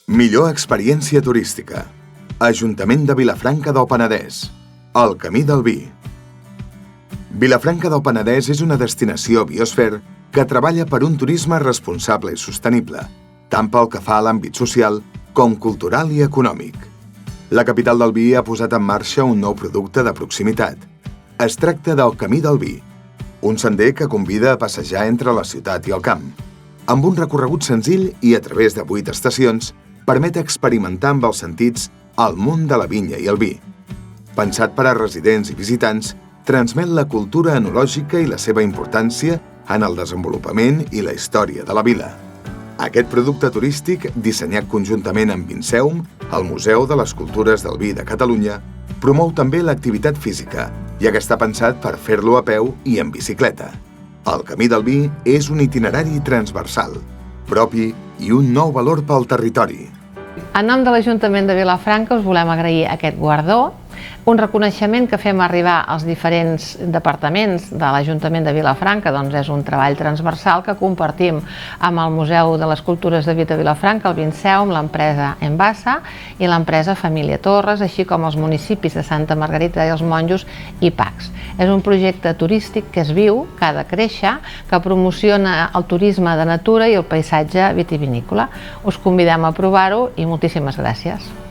Millor experiència turística. Ajuntament de Vilafranca del Penedès. El camí del vi. Vilafranca del Penedès és una destinació biosfer que treballa per un turisme responsable i sostenible, tant pel que fa a l'àmbit social com cultural i econòmic. La capital del vi ha posat en marxa un nou producte de proximitat. Es tracta del Camí del Vi, un sender que convida a passejar entre la ciutat i el camp. Amb un recorregut senzill i a través de 8 estacions, permet experimentar amb els sentits el món de la vinya i el vi. Pensat per a residents i visitants, transmet la cultura enològica i la seva importància en el desenvolupament i la història de la vila. Aquest producte turístic, dissenyat conjuntament amb Vinceum, el Museu de les Cultures del Vi de Catalunya, promou també l'activitat física, ja que està pensat per fer-lo a peu i en bicicleta. El Camí del Vi és un itinerari transversal, propi i un nou valor pel territori. En nom de l'Ajuntament de Vilafranca us volem agrair aquest guardó, un reconeixement que fem arribar als diferents departaments de l'Ajuntament de Vilafranca, doncs és un treball transversal que compartim amb el Museu de les Cultures de Vi de Vilafranca, el Vinceum, l'empresa Envasa i l'empresa Família Torres, així com els municipis de Santa Margarita i els Monjos i Pacs. És un projecte turístic que és viu, que ha de créixer, que promociona el turisme de natura i el paisatge vitivinícola. Us convidem a provar-ho i moltíssimes gràcies.